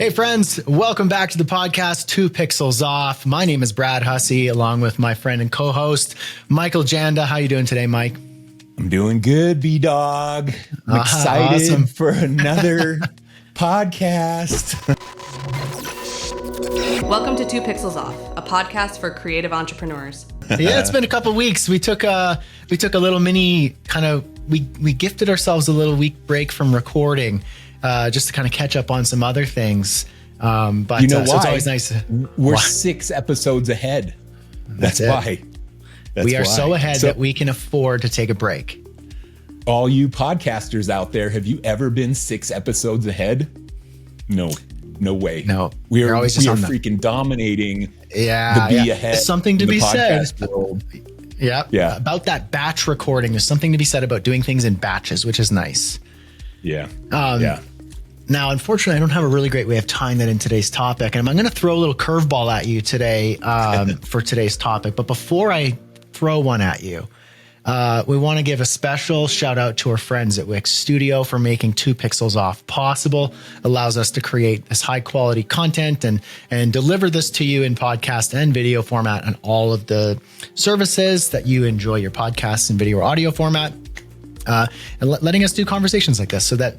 Hey friends, welcome back to the podcast, 2 Pixels Off. My name is Brad Hussey, along with my friend and co-host, Michael Janda. How you doing today, Mike? I'm doing good, B-Dog. I'm excited awesome. for another podcast. Welcome to 2 Pixels Off, a podcast for creative entrepreneurs. Yeah, it's been a couple of weeks. We took a little mini we gifted ourselves a little week break from recording, just to kind of catch up on some other things. But you know why? So it's always nice. We're 6 episodes ahead. That's why. We are so ahead that we can afford to take a break. All you podcasters out there, have you ever been 6 episodes ahead? No way. No, we are always freaking dominating. Yeah, the be ahead. There's something to be said. Yeah. About that batch recording. There's something to be said about doing things in batches, which is nice. Yeah. Now, unfortunately, I don't have a really great way of tying that in today's topic. And I'm going to throw a little curveball at you today for today's topic. But before I throw one at you, we want to give a special shout out to our friends at Wix Studio for making 2 Pixels Off possible. Allows us to create this high quality content and deliver this to you in podcast and video format and all of the services that you enjoy your podcasts in video or audio format. And letting us do conversations like this so that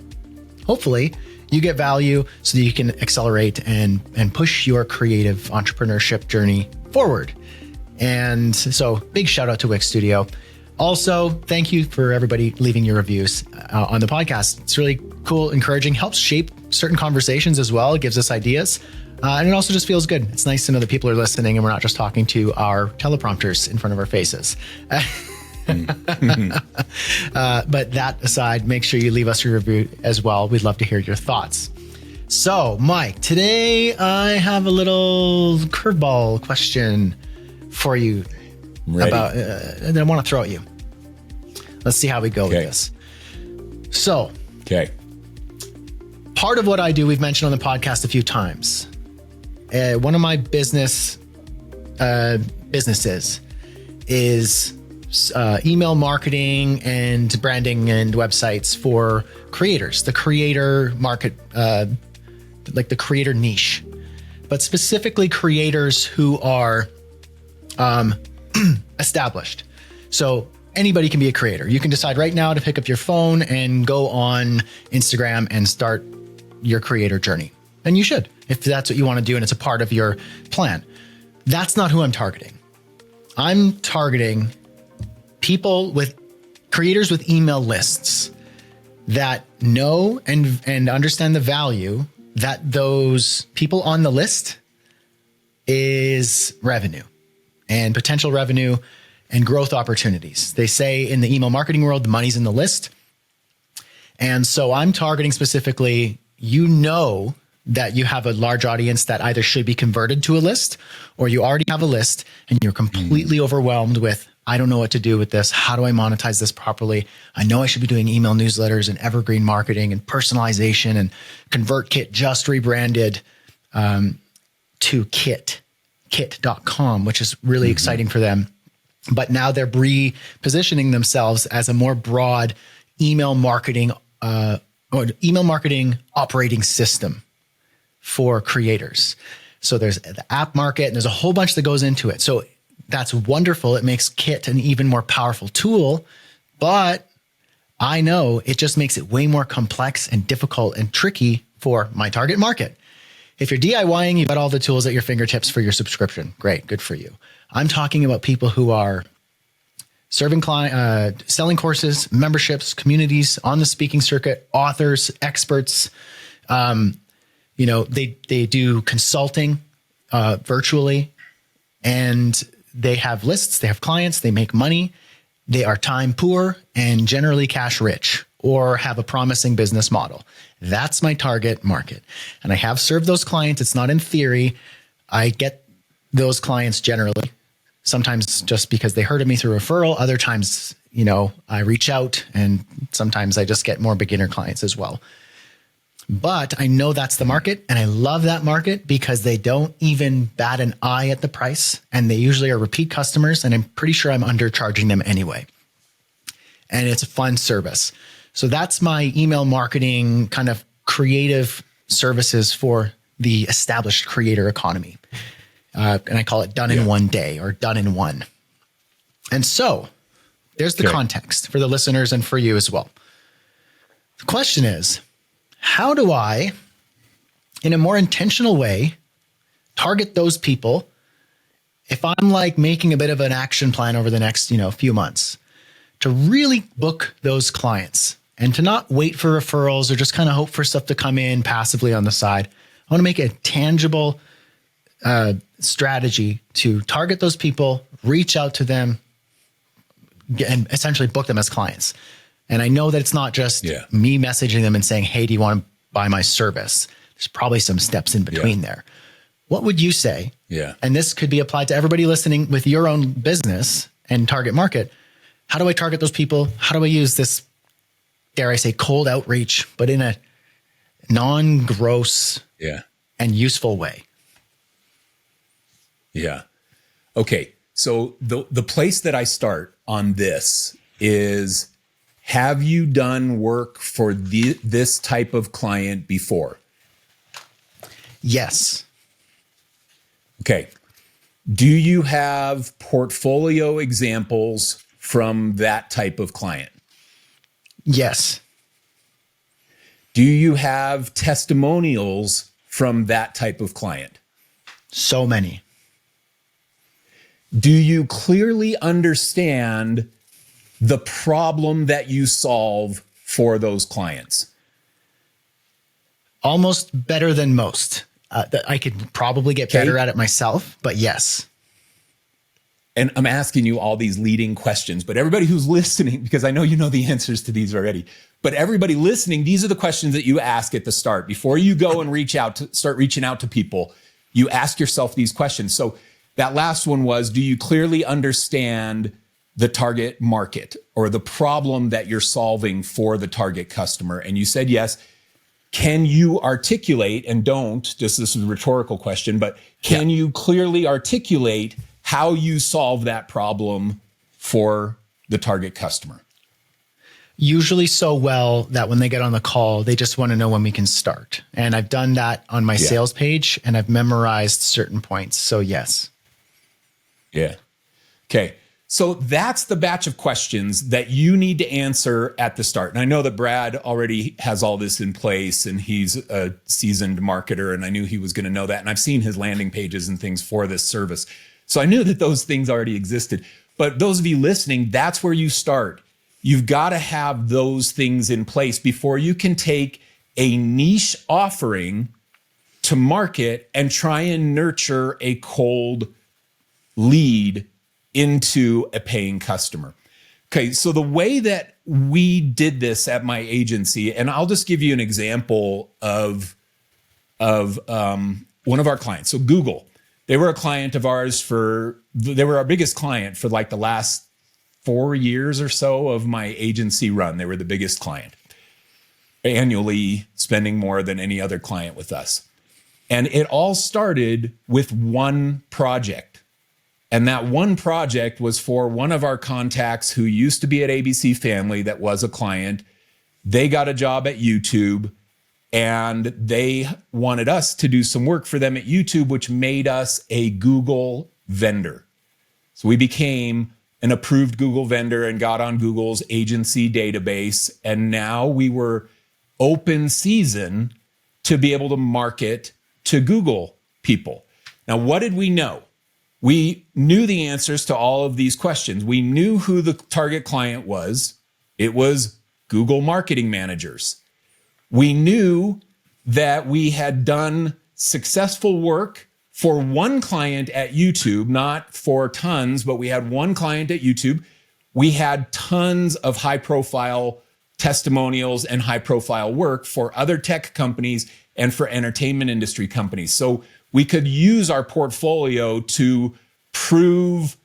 hopefully you get value so that you can accelerate and push your creative entrepreneurship journey forward. And so big shout out to Wix Studio. Also, thank you for everybody leaving your reviews on the podcast. It's really cool, encouraging, helps shape certain conversations as well. It gives us ideas. And it also just feels good. It's nice to know that people are listening and we're not just talking to our teleprompters in front of our faces. But that aside, make sure you leave us your review as well. We'd love to hear your thoughts. So, Mike, today I have a little curveball question for you that I want to throw at you. Let's see how we go with this. So, part of what I do, we've mentioned on the podcast a few times. One of my businesses is email marketing and branding and websites for creators, the creator market, like the creator niche, but specifically creators who are established. So anybody can be a creator. You can decide right now to pick up your phone and go on Instagram and start your creator journey. And you should, if that's what you want to do and it's a part of your plan. That's not who I'm targeting. I'm targeting creators with email lists that know and understand the value that those people on the list is revenue and potential revenue and growth opportunities. They say in the email marketing world, the money's in the list. And so I'm targeting specifically, that you have a large audience that either should be converted to a list or you already have a list and you're completely overwhelmed with, I don't know what to do with this. How do I monetize this properly? I know I should be doing email newsletters and evergreen marketing and personalization, and ConvertKit just rebranded to kit.com, which is really exciting for them. But now they're repositioning themselves as a more broad email marketing operating system for creators. So there's the app market and there's a whole bunch that goes into it. So that's wonderful. It makes Kit an even more powerful tool, but I know it just makes it way more complex and difficult and tricky for my target market. If you're DIYing, you've got all the tools at your fingertips for your subscription. Great, good for you. I'm talking about people who are serving selling courses, memberships, communities on the speaking circuit, authors, experts. They do consulting virtually, and they have lists, they have clients, they make money, they are time poor and generally cash rich or have a promising business model. That's my target market. And I have served those clients. It's not in theory. I get those clients generally, sometimes just because they heard of me through referral. Other times, I reach out, and sometimes I just get more beginner clients as well. But I know that's the market, and I love that market because they don't even bat an eye at the price, and they usually are repeat customers, and I'm pretty sure I'm undercharging them anyway. And it's a fun service. So that's my email marketing kind of creative services for the established creator economy. And I call it done in one day or done in one. And so there's the context for the listeners and for you as well. The question is, how do I, in a more intentional way, target those people if I'm like making a bit of an action plan over the next, few months to really book those clients and to not wait for referrals or just kind of hope for stuff to come in passively on the side? I want to make a tangible strategy to target those people, reach out to them, and essentially book them as clients. And I know that it's not just me messaging them and saying, hey, do you want to buy my service? There's probably some steps in between there. What would you say? Yeah. And this could be applied to everybody listening with your own business and target market. How do I target those people? How do I use this, dare I say, cold outreach, but in a non-gross and useful way? Yeah. Okay. So the place that I start on this is, have you done work for this type of client before? Yes. Okay. Do you have portfolio examples from that type of client? Yes. Do you have testimonials from that type of client? So many. Do you clearly understand the problem that you solve for those clients? Almost better than most. I could probably get better at it myself, but yes. And I'm asking you all these leading questions, but everybody who's listening, because I know you know the answers to these already, but everybody listening, these are the questions that you ask at the start. Before you go and start reaching out to people, you ask yourself these questions. So that last one was, do you clearly understand the target market or the problem that you're solving for the target customer? And you said yes. Can you articulate, and this is a rhetorical question, but can you clearly articulate how you solve that problem for the target customer? Usually so well that when they get on the call, they just want to know when we can start. And I've done that on my sales page and I've memorized certain points. So yes. Yeah. Okay. So that's the batch of questions that you need to answer at the start. And I know that Brad already has all this in place and he's a seasoned marketer, and I knew he was going to know that. And I've seen his landing pages and things for this service. So I knew that those things already existed. But those of you listening, that's where you start. You've got to have those things in place before you can take a niche offering to market and try and nurture a cold lead into a paying customer. Okay, so the way that we did this at my agency, and I'll just give you an example of one of our clients. So Google, they were a client of ours they were our biggest client for like the last 4 years or so of my agency run. They were the biggest client, annually spending more than any other client with us. And it all started with one project. And that one project was for one of our contacts who used to be at ABC Family that was a client. They got a job at YouTube and they wanted us to do some work for them at YouTube, which made us a Google vendor. So we became an approved Google vendor and got on Google's agency database. And now we were open season to be able to market to Google people. Now, what did we know? We knew the answers to all of these questions. We knew who the target client was. It was Google marketing managers. We knew that we had done successful work for one client at YouTube, not for tons, but we had one client at YouTube. We had tons of high profile testimonials and high profile work for other tech companies and for entertainment industry companies. So we could use our portfolio to prove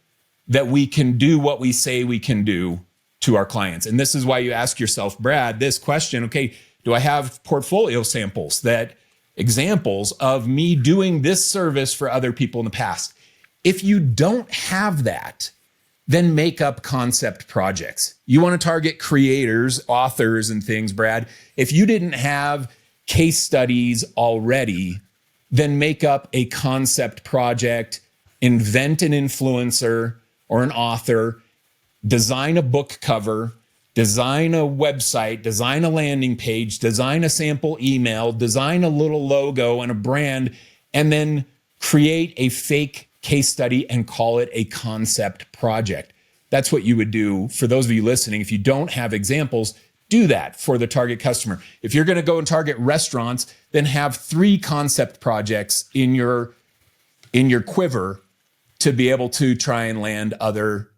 that we can do what we say we can do to our clients. And this is why you ask yourself, Brad, this question, okay, do I have portfolio samples, examples of me doing this service for other people in the past? If you don't have that, then make up concept projects. You want to target creators, authors, and things, Brad. If you didn't have case studies already, then make up a concept project, invent an influencer or an author, design a book cover, design a website, design a landing page, design a sample email, design a little logo and a brand, and then create a fake case study and call it a concept project. That's what you would do. For those of you listening, if you don't have examples, do that for the target customer. If you're going to go and target restaurants, then have 3 concept projects in your quiver to be able to try and land other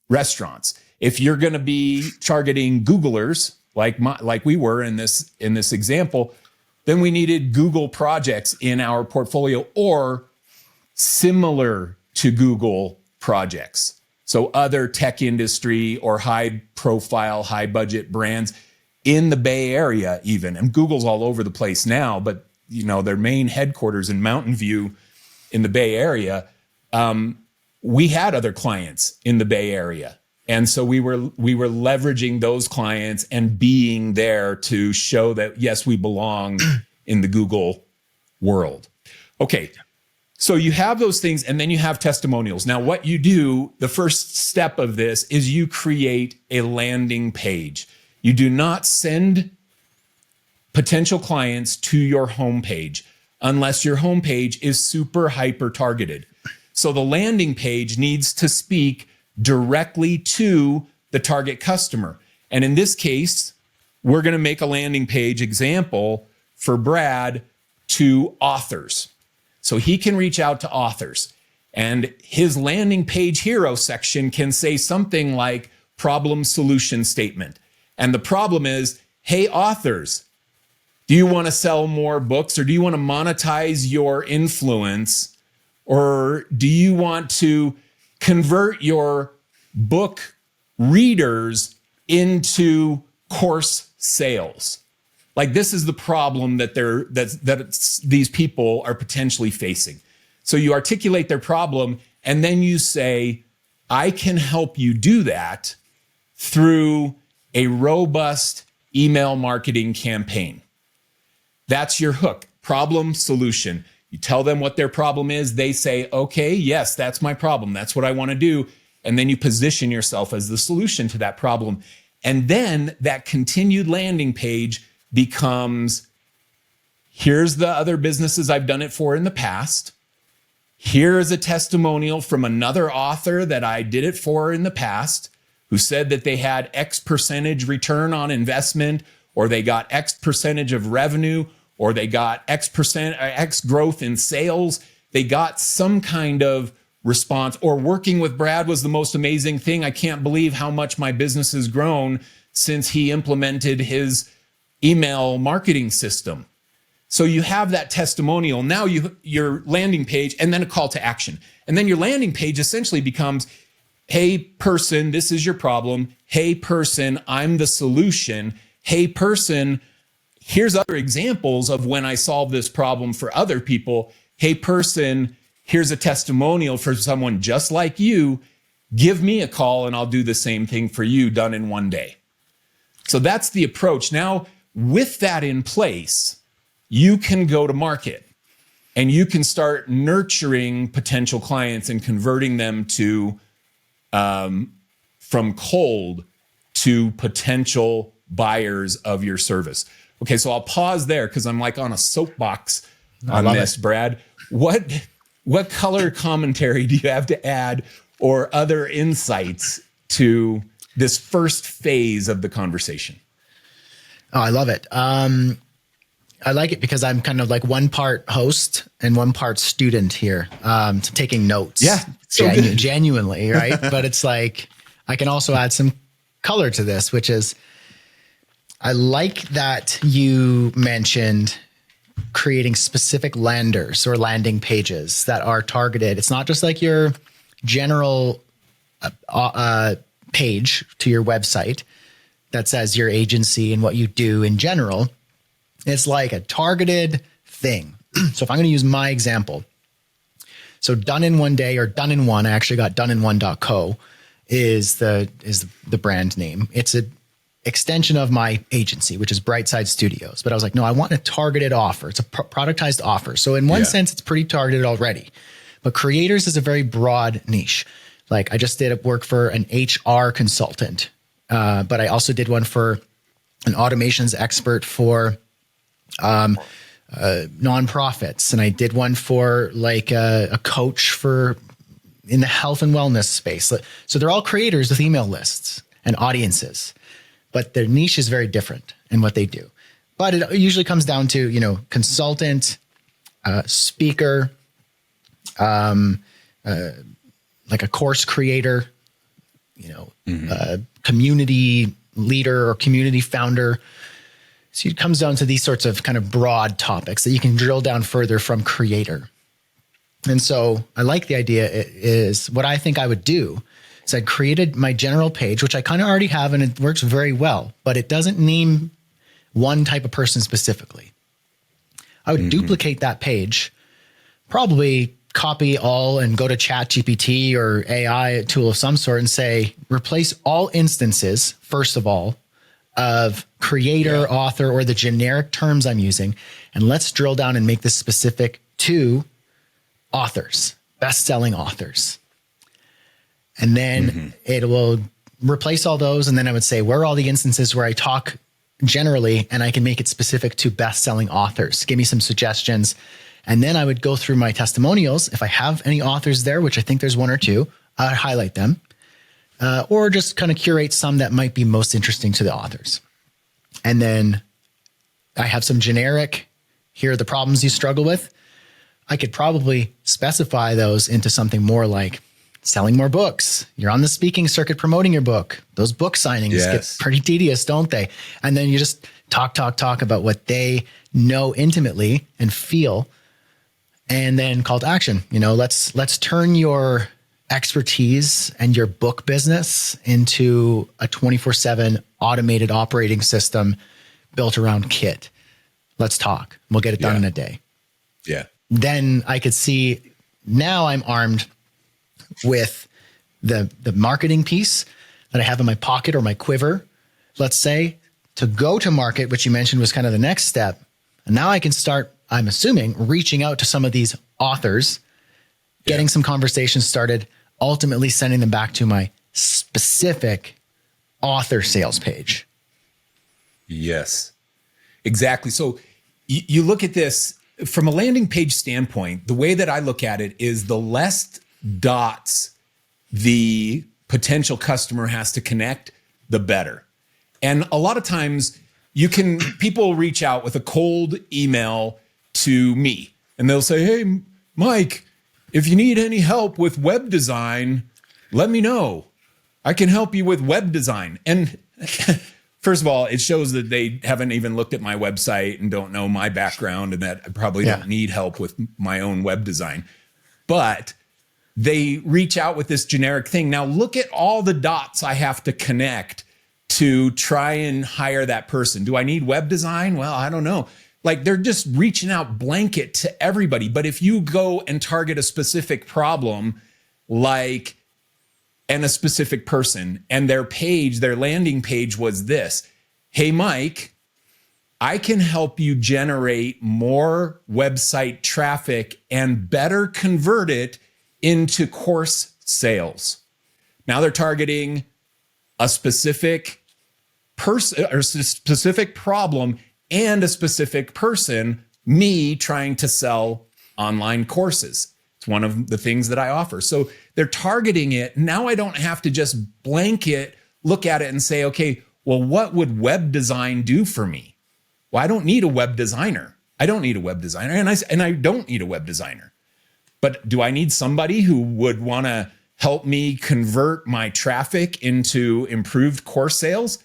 restaurants. If you're going to be targeting Googlers, like we were in this example, then we needed Google projects in our portfolio or similar to Google projects. So other tech industry or high profile, high budget brands in the Bay Area even. And Google's all over the place now, but their main headquarters in Mountain View in the Bay Area. We had other clients in the Bay Area. And so we were leveraging those clients and being there to show that, yes, we belong in the Google world. Okay. So you have those things, and then you have testimonials. Now, what you do, the first step of this is you create a landing page. You do not send potential clients to your homepage unless your homepage is super hyper targeted. So the landing page needs to speak directly to the target customer. And in this case, we're going to make a landing page example for Brad to authors. So he can reach out to authors, and his landing page hero section can say something like problem solution statement. And the problem is, hey, authors, do you want to sell more books, or do you want to monetize your influence, or do you want to convert your book readers into course sales? Like, this is the problem that these people are potentially facing. So you articulate their problem, and then you say, I can help you do that through a robust email marketing campaign. That's your hook, problem solution. You tell them what their problem is. They say, okay, yes, that's my problem. That's what I want to do. And then you position yourself as the solution to that problem. And then that continued landing page becomes, here's the other businesses I've done it for in the past. Here's a testimonial from another author that I did it for in the past who said that they had X percentage return on investment, or they got X percentage of revenue, or they got X growth in sales. They got some kind of response. Or working with Brad was the most amazing thing. I can't believe how much my business has grown since he implemented his email marketing system. So you have that testimonial. Now your landing page, and then a call to action. And then your landing page essentially becomes, hey person, this is your problem. Hey person, I'm the solution. Hey person, here's other examples of when I solve this problem for other people. Hey person, here's a testimonial for someone just like you. Give me a call and I'll do the same thing for you, done in one day. So that's the approach. Now, with that in place, you can go to market and you can start nurturing potential clients and converting them to from cold to potential buyers of your service. Okay, so I'll pause there because I'm like on a soapbox on this, Brad. What color commentary do you have to add or other insights to this first phase of the conversation? Oh, I love it. I like it because I'm kind of like one part host and one part student here, taking notes. Yeah, so genuinely, right? But it's like, I can also add some color to this, which is, I like that you mentioned creating specific landers or landing pages that are targeted. It's not just like your general page to your website that says your agency and what you do in general. It's like a targeted thing. So if I'm going to use my example, so done in one day or done in one, I actually got donein1.co is the brand name. It's extension of my agency, which is Brightside Studios. But I was like, no, I want a targeted offer. It's a productized offer. So in one sense, it's pretty targeted already. But creators is a very broad niche. Like I just did work for an HR consultant, but I also did one for an automations expert for nonprofits. And I did one for like a coach for in the health and wellness space. So they're all creators with email lists and audiences, but their niche is very different in what they do. But it usually comes down to, you know, consultant, speaker, like a course creator, you know, community leader or community founder. So it comes down to these sorts of kind of broad topics that you can drill down further from creator. And so I like the idea is what I think I would do is I created my general page, which I kind of already have, and it works very well, but it doesn't name one type of person specifically. I would duplicate that page, probably copy all and go to ChatGPT or AI tool of some sort and say, replace all instances, first of all, of creator, author, or the generic terms I'm using. And let's drill down and make this specific to authors, best-selling authors. And then it will replace all those. And then I would say, where are all the instances where I talk generally and I can make it specific to best-selling authors? Give me some suggestions. And then I would go through my testimonials. If I have any authors there, which I think there's one or two, I'd highlight them. Or just kind of curate some that might be most interesting to the authors. And then I have some generic, here are the problems you struggle with. I could probably specify those into something more like selling more books. You're on the speaking circuit promoting your book. Those book signings get pretty tedious, don't they? And then you just talk about what they know intimately and feel. And then call to action. You know, let's turn your expertise and your book business into a 24/7 automated operating system built around Kit. Let's talk. We'll get it done in a day. Yeah. Then I could see now I'm armed with the marketing piece that I have in my pocket or my quiver, let's say, to go to market, which you mentioned was kind of the next step. And now I can start, I'm assuming, reaching out to some of these authors, getting some conversations started, ultimately sending them back to my specific author sales page. Yes, exactly. So you look at this from a landing page standpoint. The way that I look at it is the less dots the potential customer has to connect, the better. And a lot of times people reach out with a cold email to me and they'll say, hey, Mike, if you need any help with web design, let me know. I can help you with web design. And first of all, it shows that they haven't even looked at my website and don't know my background and that I probably don't need help with my own web design. But they reach out with this generic thing. Now look at all the dots I have to connect to try and hire that person. Do I need web design? Well, I don't know. Like they're just reaching out blanket to everybody. But if you go and target a specific problem, like, and a specific person, and their landing page was this: hey, Mike, I can help you generate more website traffic and better convert it into course sales. Now they're targeting a specific person or specific problem and a specific person, me trying to sell online courses. It's one of the things that I offer. So they're targeting it. Now I don't have to just blanket look at it and say, okay, well, what would web design do for me? Well, I don't need a web designer. I don't need a web designer. And I don't need a web designer. But do I need somebody who would want to help me convert my traffic into improved course sales?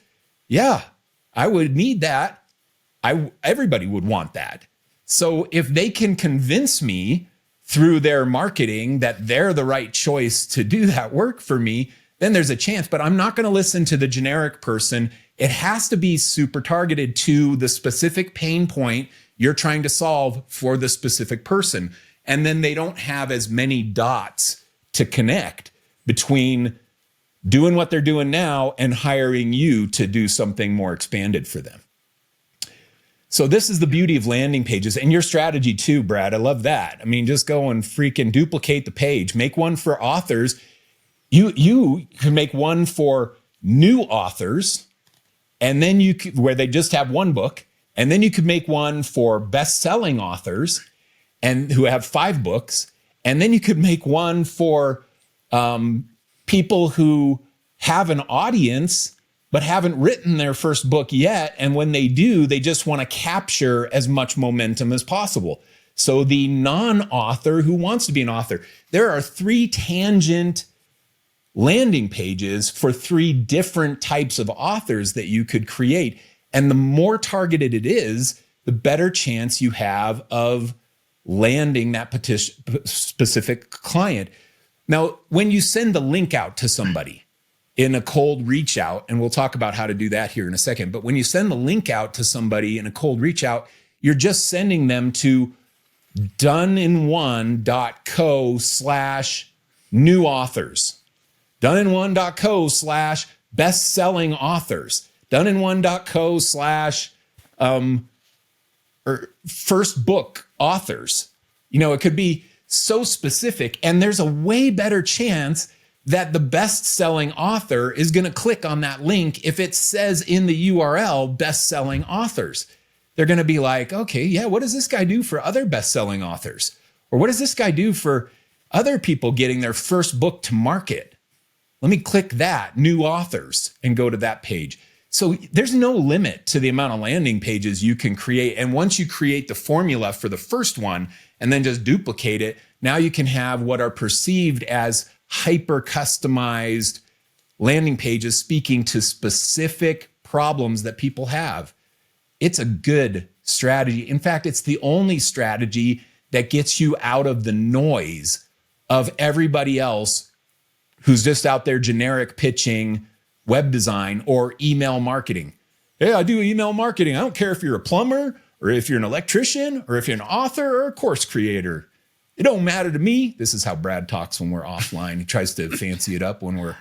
Yeah, I would need that. Everybody would want that. So if they can convince me through their marketing that they're the right choice to do that work for me, then there's a chance. But I'm not going to listen to the generic person. It has to be super targeted to the specific pain point you're trying to solve for the specific person. And then they don't have as many dots to connect between doing what they're doing now and hiring you to do something more expanded for them. So this is the beauty of landing pages and your strategy too, Brad. I love that. I mean, just go and freaking duplicate the page. Make one for authors. You can make one for new authors, and then you could, where they just have one book, and then you could make one for best-selling authors and who have 5 books, and then you could make one for people who have an audience but haven't written their first book yet. And when they do, they just want to capture as much momentum as possible. So the non-author who wants to be an author, there are 3 tangent landing pages for 3 different types of authors that you could create. And the more targeted it is, the better chance you have of landing that specific client. Now, when you send the link out to somebody in a cold reach out, and we'll talk about how to do that here in a second, but when you send the link out to somebody in a cold reach out, you're just sending them to donein1.co/new authors, donein1.co/best-selling authors, donein1.co/first book authors. You know, it could be so specific, and there's a way better chance that the best-selling author is going to click on that link if it says in the URL best-selling authors. They're going to be like, okay, yeah, what does this guy do for other best-selling authors? Or what does this guy do for other people getting their first book to market? Let me click that, new authors, and go to that page. So there's no limit to the amount of landing pages you can create. And once you create the formula for the first one and then just duplicate it, now you can have what are perceived as hyper customized landing pages speaking to specific problems that people have. It's a good strategy. In fact, it's the only strategy that gets you out of the noise of everybody else who's just out there generic pitching web design or email marketing. Hey, I do email marketing. I don't care if you're a plumber or if you're an electrician or if you're an author or a course creator. It don't matter to me. This is how Brad talks when we're offline. He tries to fancy it up when we're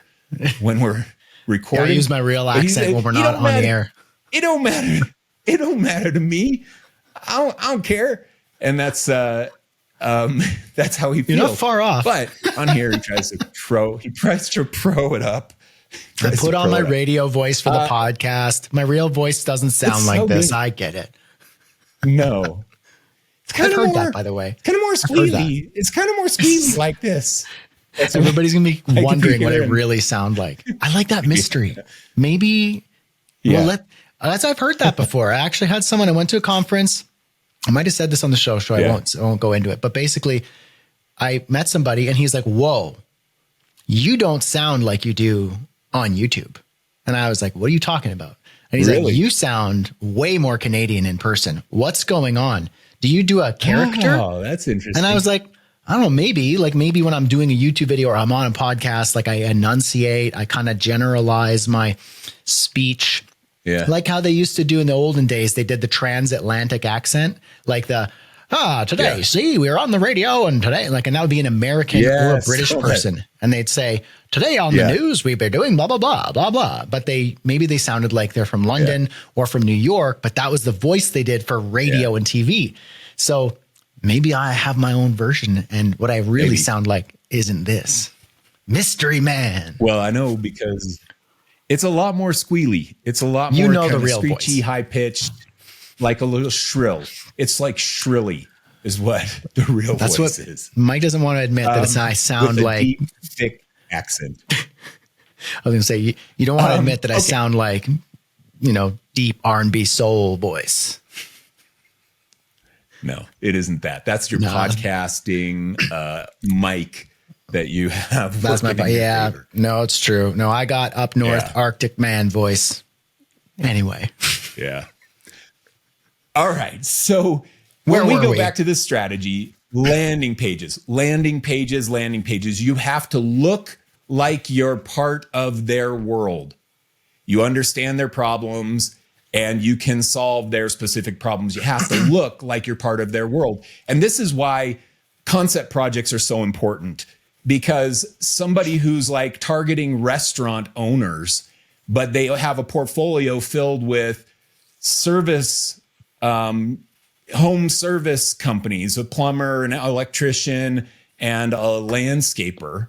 recording. Yeah, I use my real accent when we're not on the air. It don't matter. It don't matter to me. I don't care. And that's how he feels. You're not far off. But on here, he tries to pro it up. I put on my radio voice for the podcast. My real voice doesn't sound like this. Good. I get it. No. I've heard that, by the way. Kind of more squealy. It's kind of more squealy like this. Everybody's going to be wondering what I really sound like. I like that mystery. Maybe. Yeah. I've heard that before. I actually had someone, I went to a conference. I might have said this on the show, so I won't go into it. But basically, I met somebody and he's like, whoa, you don't sound like you do on YouTube. And I was like, what are you talking about? And he's like, you sound way more Canadian in person. What's going on? Do you do a character? Oh, that's interesting. And I was like, I don't know, maybe when I'm doing a YouTube video or I'm on a podcast, like I enunciate, I kind of generalize my speech. Yeah. Like how they used to do in the olden days, they did the transatlantic accent, like today, see, we're on the radio and today, and that would be an American or a British person. And they'd say, today on the news, we've been doing blah, blah, blah, blah, blah. But maybe they sounded like they're from London or from New York, but that was the voice they did for radio and TV. So maybe I have my own version. And what I really sound like isn't this. Mystery man. Well, I know because it's a lot more squealy. It's a lot more the real screechy, high pitched, like a little shrill. It's like shrilly is what the real voice is. Mike doesn't want to admit that I sound with a like deep, thick accent. I was going to say, you don't want to admit that I sound like, deep R&B soul voice. No, it isn't that. That's your podcasting mic that you have. That's my favor. No, it's true. No, I got up north Arctic man voice. Anyway. Yeah. All right. So when we go back to this strategy, landing pages, you have to look like you're part of their world. You understand their problems and you can solve their specific problems. You have to look like you're part of their world. And this is why concept projects are so important. because somebody who's like targeting restaurant owners, but they have a portfolio filled with service, home service companies, a plumber, an electrician, and a landscaper.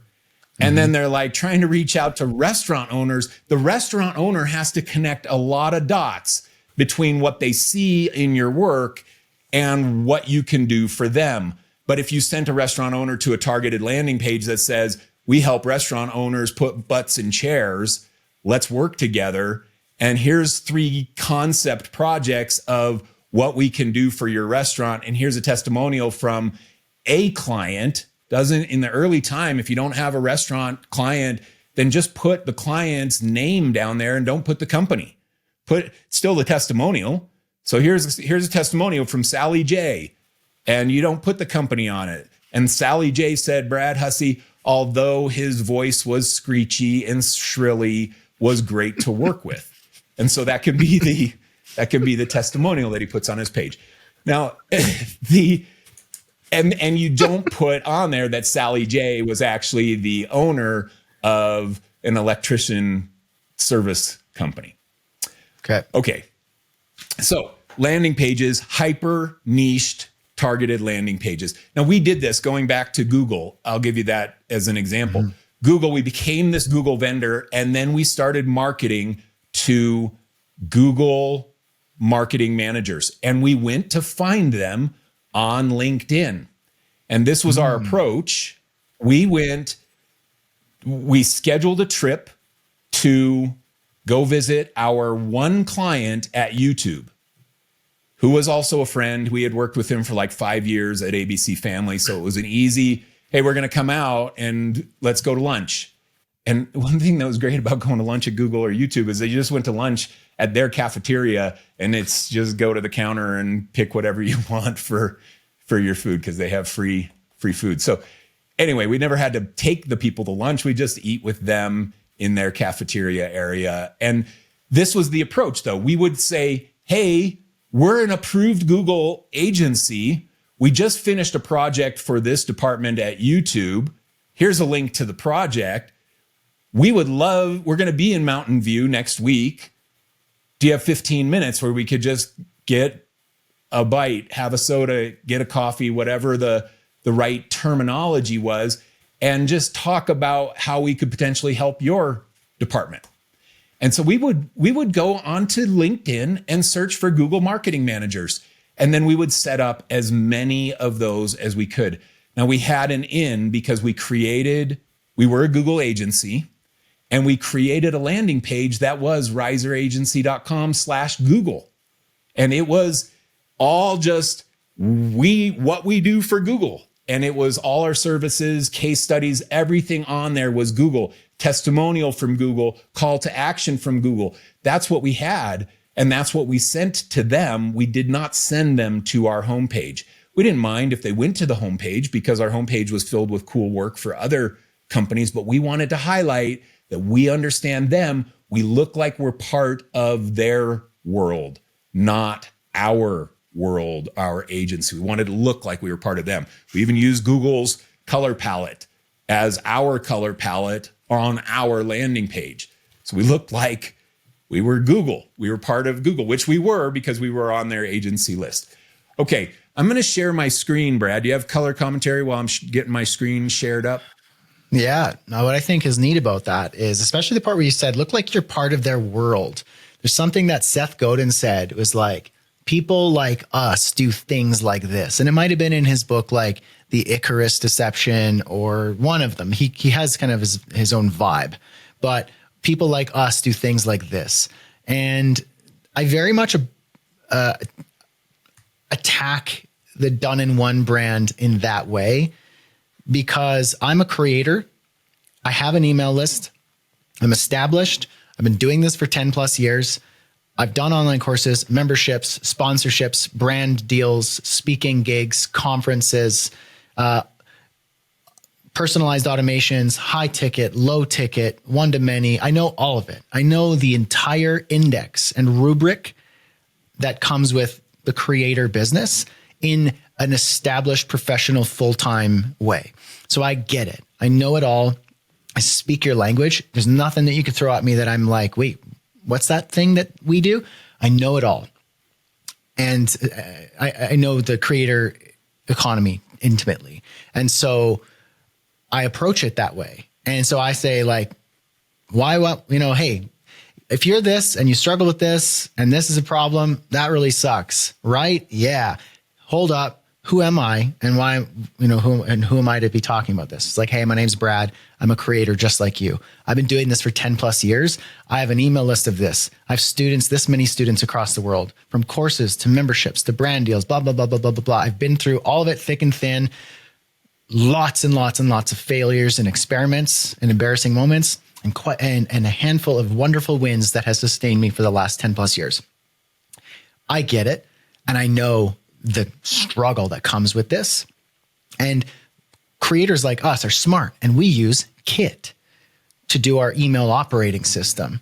And then they're like trying to reach out to restaurant owners. The restaurant owner has to connect a lot of dots between what they see in your work and what you can do for them. But if you sent a restaurant owner to a targeted landing page that says, we help restaurant owners put butts in chairs, let's work together. And here's 3 concept projects of what we can do for your restaurant. And here's a testimonial from a client. Doesn't, in the early time, if you don't have a restaurant client, then just put the client's name down there and don't put the company. Put still the testimonial. So here's a testimonial from Sally J, and you don't put the company on it. And Sally J said, Brad Hussey, although his voice was screechy and shrilly, was great to work with. And so that can be the testimonial that he puts on his page. Now, And you don't put on there that Sally J was actually the owner of an electrician service company. Okay. So landing pages, hyper niched, targeted landing pages. Now we did this going back to Google. I'll give you that as an example. Google, we became this Google vendor, and then we started marketing to Google marketing managers. And we went to find them on LinkedIn. And this was our approach. We scheduled a trip to go visit our one client at YouTube, who was also a friend. We had worked with him for like 5 years at ABC Family. So it was an easy, hey, we're going to come out and let's go to lunch. And one thing that was great about going to lunch at Google or YouTube is that you just went to lunch at their cafeteria, and it's just go to the counter and pick whatever you want for your food, because they have free food. So anyway, we never had to take the people to lunch. We just eat with them in their cafeteria area. And this was the approach, though. We would say, hey, we're an approved Google agency. We just finished a project for this department at YouTube. Here's a link to the project. We're going to be in Mountain View next week. Do you have 15 minutes where we could just get a bite, have a soda, get a coffee, whatever the right terminology was, and just talk about how we could potentially help your department? And so we would go onto LinkedIn and search for Google marketing managers. And then we would set up as many of those as we could. Now we had an in because we were a Google agency, and we created a landing page that was riseragency.com/Google. And it was all just what we do for Google. And it was all our services, case studies, everything on there was Google. Testimonial from Google, call to action from Google. That's what we had. And that's what we sent to them. We did not send them to our homepage. We didn't mind if they went to the homepage because our homepage was filled with cool work for other companies, but we wanted to highlight that we understand them. We look like we're part of their world, not our world, our agency. We wanted to look like we were part of them. We even used Google's color palette as our color palette on our landing page. So we looked like we were Google. We were part of Google, which we were because we were on their agency list. Okay, I'm going to share my screen, Brad. Do you have color commentary while I'm getting my screen shared up? Yeah. Now, what I think is neat about that is, especially the part where you said, look like you're part of their world. There's something that Seth Godin said. It was like, people like us do things like this. And it might have been in his book, like the Icarus Deception, or one of them. He has kind of his own vibe, but people like us do things like this. And I very much attack the Done in One brand in that way, because I'm a creator. I have an email list. I'm established. I've been doing this for 10 plus years. I've done online courses, memberships, sponsorships, brand deals, speaking gigs, conferences, personalized automations, high ticket, low ticket, one to many. I know all of it. I know the entire index and rubric that comes with the creator business in an established professional full-time way. So I get it. I know it all. I speak your language. There's nothing that you could throw at me that I'm like, wait, what's that thing that we do? I know it all. And I know the creator economy intimately. And so I approach it that way. And so I say like, hey, if you're this and you struggle with this and this is a problem, that really sucks, right? Yeah. Hold up. Who am I and why, who am I to be talking about this? It's like, hey, my name's Brad. I'm a creator just like you. I've been doing this for 10 plus years. I have an email list of this. I have students, this many students across the world, from courses to memberships to brand deals, blah, blah, blah, blah, blah, blah, blah. I've been through all of it thick and thin, lots and lots and lots of failures and experiments and embarrassing moments and a handful of wonderful wins that has sustained me for the last 10 plus years. I get it. And I know the struggle that comes with this. And creators like us are smart, and we use Kit to do our email operating system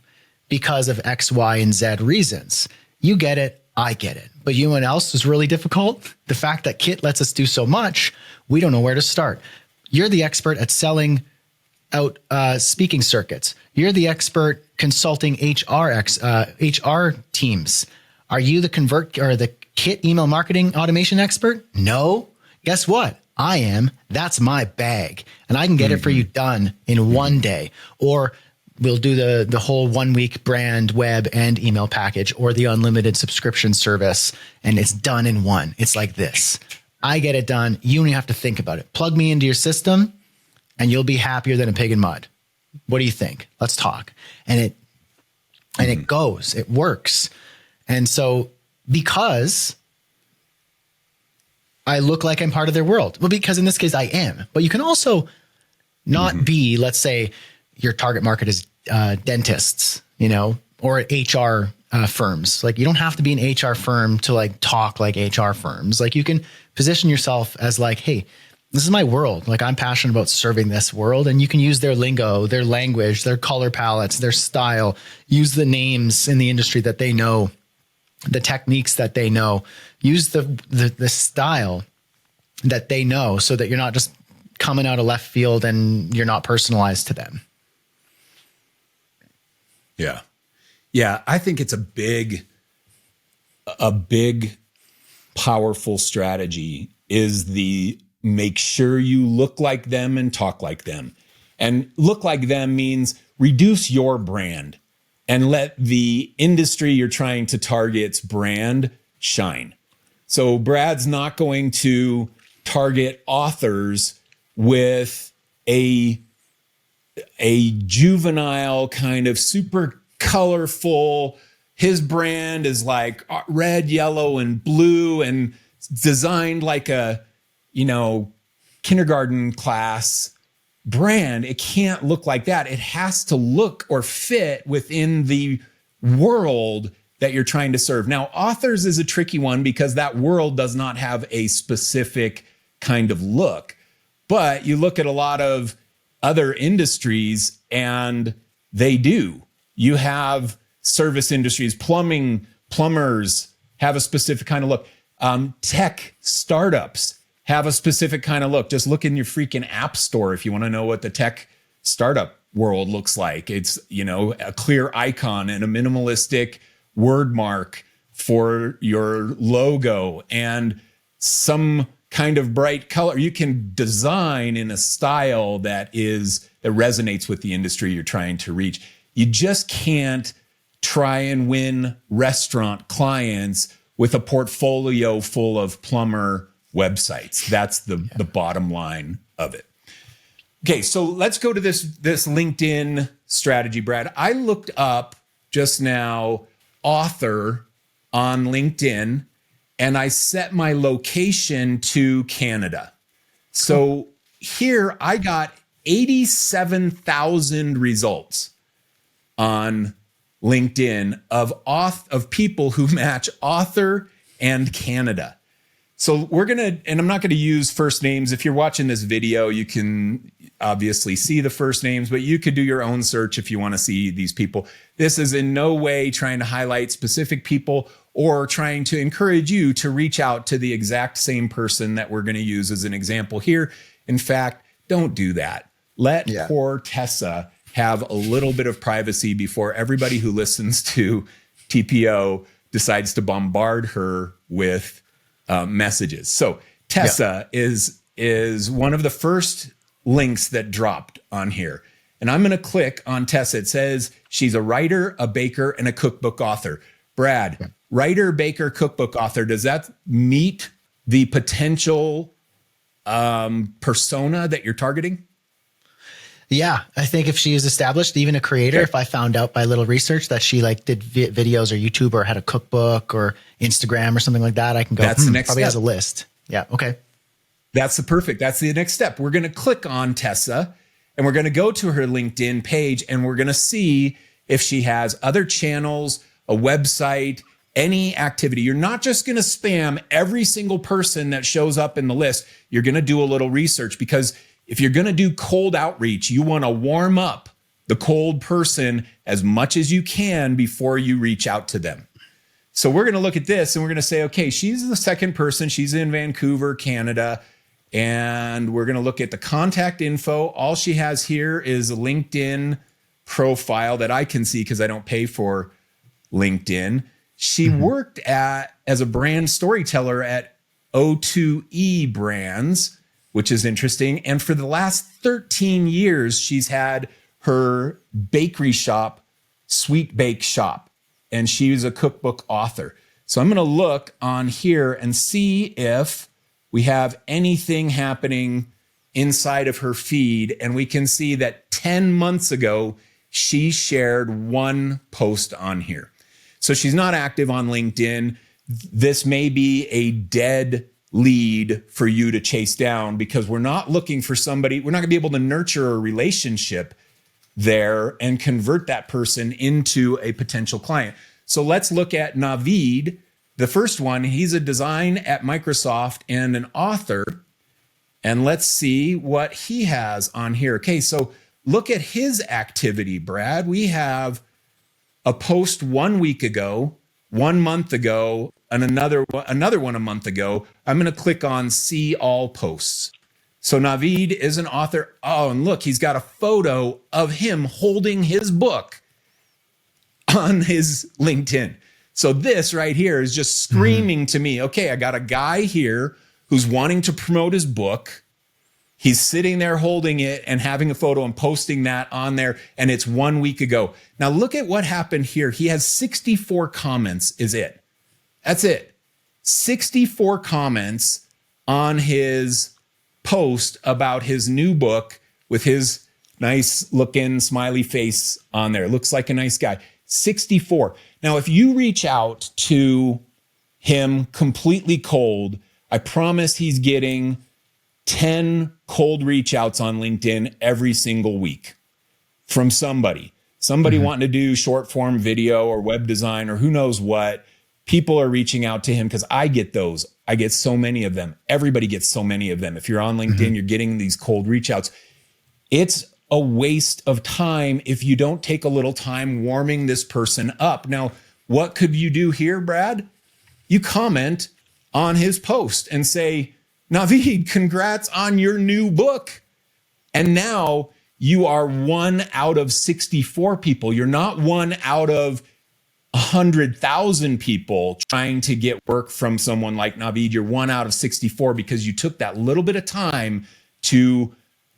because of X, Y, and Z reasons. You get it. I get it. But you know what else is really difficult? The fact that Kit lets us do so much, we don't know where to start. You're the expert at selling out speaking circuits. You're the expert consulting HR teams. Are you the Kit email marketing automation expert? No. Guess what? I am. That's my bag. And I can get it for you done in one day. Or we'll do the whole 1 week brand, web, and email package, or the unlimited subscription service. And it's done in one. It's like this. I get it done. You don't even have to think about it. Plug me into your system and you'll be happier than a pig in mud. What do you think? Let's talk. And it goes, it works. And so because I look like I'm part of their world, well, because in this case I am, but you can also not be, let's say your target market is dentists, or HR firms. Like you don't have to be an HR firm to like talk like HR firms. Like you can position yourself as like, hey, this is my world. Like I'm passionate about serving this world, and you can use their lingo, their language, their color palettes, their style, use the names in the industry that they know, the techniques that they know, use the style that they know so that you're not just coming out of left field and you're not personalized to them. Yeah. Yeah. I think it's a big, powerful strategy is the make sure you look like them and talk like them. And look like them means reduce your brand and let the industry you're trying to target's brand shine. So Brad's not going to target authors with a juvenile kind of super colorful. His brand is like red, yellow, and blue and designed like a, kindergarten class brand. It can't look like that. It has to look or fit within the world that you're trying to serve. Now, authors is a tricky one because that world does not have a specific kind of look. But you look at a lot of other industries and they do. You have service industries, plumbers have a specific kind of look. Tech startups have a specific kind of look. Just look in your freaking app store if you want to know what the tech startup world looks like. It's, a clear icon and a minimalistic word mark for your logo and some kind of bright color. You can design in a style that resonates with the industry you're trying to reach. You just can't try and win restaurant clients with a portfolio full of plumber websites. That's the bottom line of it. Okay, so let's go to this LinkedIn strategy, Brad. I looked up just now author on LinkedIn, and I set my location to Canada. So here I got 87,000 results on LinkedIn of people who match author and Canada. So and I'm not going to use first names. If you're watching this video, you can obviously see the first names, but you could do your own search if you want to see these people. This is in no way trying to highlight specific people or trying to encourage you to reach out to the exact same person that we're going to use as an example here. In fact, don't do that. Let poor Tessa have a little bit of privacy before everybody who listens to TPO decides to bombard her with messages. So Tessa is one of the first links that dropped on here. And I'm going to click on Tessa. It says she's a writer, a baker, and a cookbook author. Brad, writer, baker, cookbook author, does that meet the potential persona that you're targeting? Yeah, I think if she is established, even a creator, if I found out by little research that she like did videos or YouTube or had a cookbook or Instagram or something like that, I can go, that's the next probably step. has a list. Yeah. Okay. That's the next step. We're going to click on Tessa and we're going to go to her LinkedIn page and we're going to see if she has other channels, a website, any activity. You're not just going to spam every single person that shows up in the list. You're going to do a little research, because if you're going to do cold outreach, you want to warm up the cold person as much as you can before you reach out to them. So we're going to look at this and we're going to say, okay, she's the second person. She's in Vancouver, Canada. And we're going to look at the contact info. All she has here is a LinkedIn profile that I can see because I don't pay for LinkedIn. She worked as a brand storyteller at O2E Brands, which is interesting. And for the last 13 years, she's had her bakery shop, Sweet Bake Shop, and she's a cookbook author. So I'm going to look on here and see if we have anything happening inside of her feed. And we can see that 10 months ago, she shared one post on here. So she's not active on LinkedIn. This may be a dead lead for you to chase down, because we're not looking for somebody. We're not going to be able to nurture a relationship there and convert that person into a potential client. So let's look at Naveed. The first one, he's a design at Microsoft and an author. And let's see what he has on here. Okay, so look at his activity, Brad. We have a post 1 week ago, 1 month ago, and another one a month ago. I'm going to click on see all posts. So Naveed is an author. Oh, and look, he's got a photo of him holding his book on his LinkedIn. So this right here is just screaming to me, okay, I got a guy here who's wanting to promote his book. He's sitting there holding it and having a photo and posting that on there. And it's 1 week ago. Now look at what happened here. He has 64 comments is it. That's it. 64 comments on his post about his new book with his nice looking smiley face on there. Looks like a nice guy. 64. Now, if you reach out to him completely cold, I promise he's getting 10 cold reach outs on LinkedIn every single week from somebody wanting to do short form video or web design or who knows what. People are reaching out to him because I get those. I get so many of them. Everybody gets so many of them. If you're on LinkedIn, you're getting these cold reach outs. It's a waste of time if you don't take a little time warming this person up. Now, what could you do here, Brad? You comment on his post and say, Naveed, congrats on your new book. And now you are 1 out of 64 people. You're not 1 out of 100,000 people trying to get work from someone like Naveed. You're 1 out of 64 because you took that little bit of time to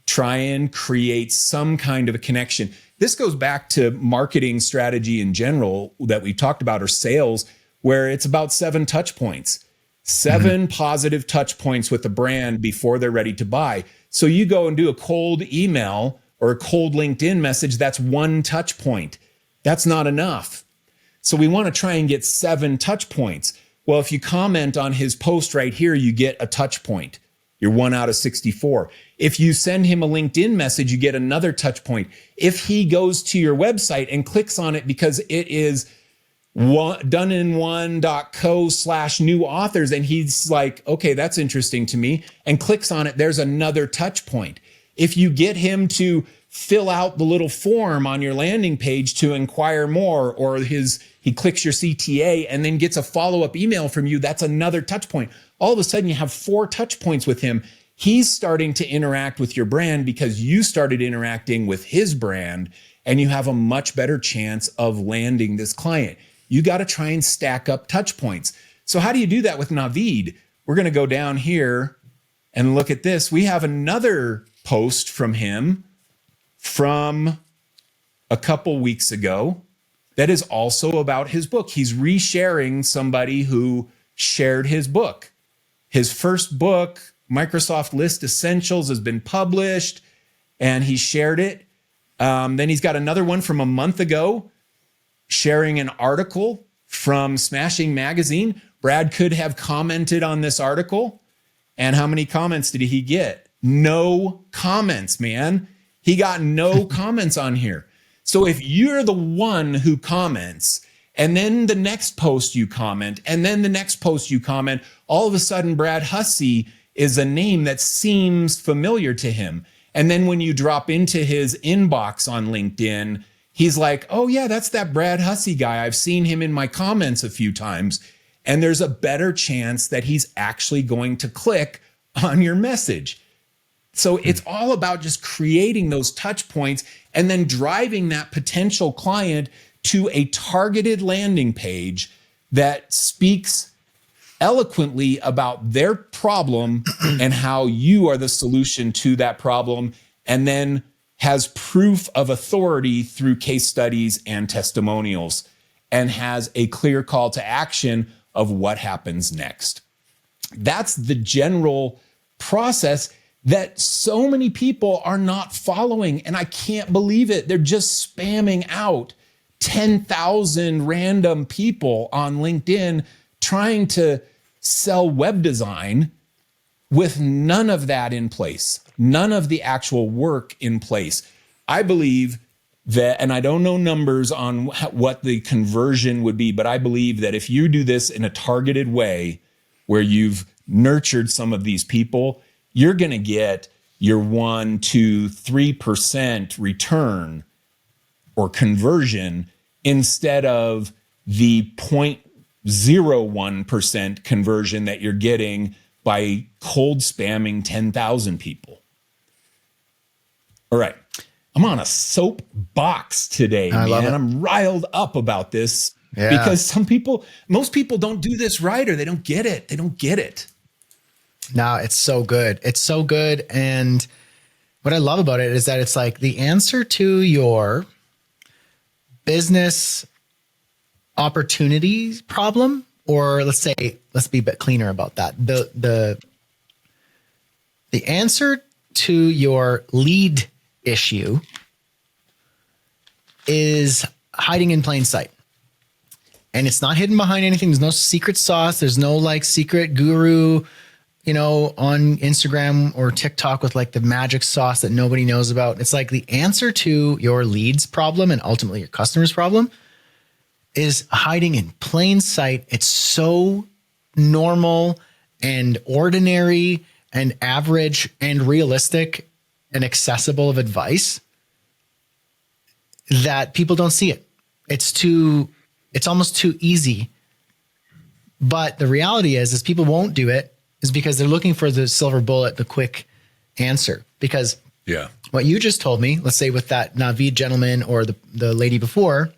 try and create some kind of a connection. This goes back to marketing strategy in general that we talked about, or sales, where it's about 7 touch points, 7 positive touch points with the brand before they're ready to buy. So you go and do a cold email or a cold LinkedIn message. That's 1 touch point. That's not enough. So we want to try and get 7 touch points. Well, if you comment on his post right here, you get a touch point. You're 1 out of 64. If you send him a LinkedIn message, you get another touch point. If he goes to your website and clicks on it because it is donein1.co/new authors, and he's like, okay, that's interesting to me, and clicks on it, there's another touch point. If you get him to fill out the little form on your landing page to inquire more, or he clicks your CTA and then gets a follow-up email from you, that's another touch point. All of a sudden you have 4 touch points with him. he's starting to interact with your brand because you started interacting with his brand, and you have a much better chance of landing this client. You got to try and stack up touch points. So how do you do that with Naveed? We're going to go down here and look at this. We have another post from him from a couple weeks ago that is also about his book. He's resharing somebody who shared his book. His first book, Microsoft List Essentials, has been published, and he shared it. Then he's got another one from a month ago, sharing an article from Smashing Magazine. Brad could have commented on this article. And how many comments did he get? No comments, man. He got no comments on here. So if you're the one who comments, and then the next post you comment, and then the next post you comment, all of a sudden Brad Hussey is a name that seems familiar to him. And then when you drop into his inbox on LinkedIn, he's like, oh yeah, that's that Brad Hussey guy. I've seen him in my comments a few times. And there's a better chance that he's actually going to click on your message. So it's all about just creating those touch points and then driving that potential client to a targeted landing page that speaks eloquently about their problem and how you are the solution to that problem, and then has proof of authority through case studies and testimonials, and has a clear call to action of what happens next. That's the general process that so many people are not following. And I can't believe it. They're just spamming out 10,000 random people on LinkedIn trying to sell web design with none of that in place, none of the actual work in place. I believe that, and I don't know numbers on what the conversion would be, but I believe that if you do this in a targeted way where you've nurtured some of these people, you're going to get your 1, 2, 3% return or conversion instead of the 0.01% conversion that you're getting by cold spamming 10,000 people. All right. I'm on a soapbox today, man. I'm riled up about this because most people don't do this right, or they don't get it. They don't get it. No, it's so good. It's so good. And what I love about it is that it's like the answer to your business opportunities problem, or let's be a bit cleaner about that. The answer to your lead issue is hiding in plain sight. And it's not hidden behind anything. There's no secret sauce. There's no like secret guru, on Instagram or TikTok with like the magic sauce that nobody knows about. It's like the answer to your leads problem and ultimately your customers problem is hiding in plain sight. It's so normal and ordinary and average and realistic and accessible of advice that people don't see it. It's almost too easy. But the reality is people won't do it is because they're looking for the silver bullet, the quick answer. Because what you just told me, let's say with that Naveed gentleman or the lady before,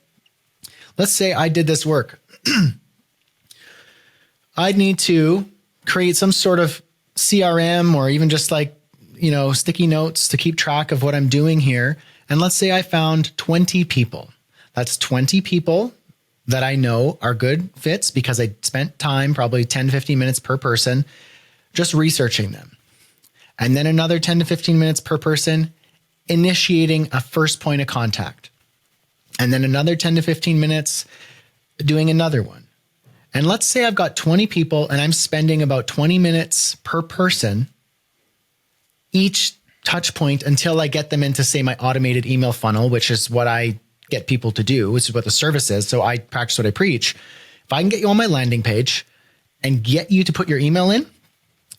let's say I did this work. I'd need to create some sort of CRM or even just like, sticky notes to keep track of what I'm doing here. And let's say I found 20 people. That's 20 people that I know are good fits because I spent time, probably 10 to 15 minutes per person, just researching them. And then another 10 to 15 minutes per person initiating a first point of contact. And then another 10 to 15 minutes doing another one. And let's say I've got 20 people and I'm spending about 20 minutes per person each touch point until I get them into, say, my automated email funnel, which is what I get people to do, which is what the service is. So I practice what I preach. If I can get you on my landing page and get you to put your email in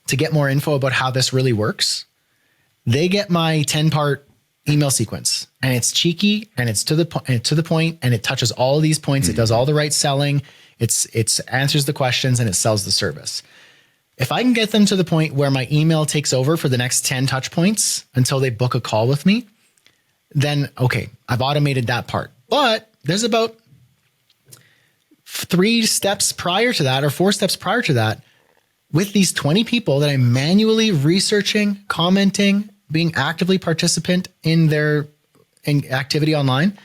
to get more info about how this really works, they get my 10-part email sequence, and it's cheeky and it's to the point, and it touches all of these points. It does all the right selling. It's answers the questions and it sells the service. if I can get them to the point where my email takes over for the next 10 touch points until they book a call with me, then okay, I've automated that part. But there's about 3 steps prior to that or 4 steps prior to that with these 20 people that I'm manually researching, commenting, being actively participant in their activity online.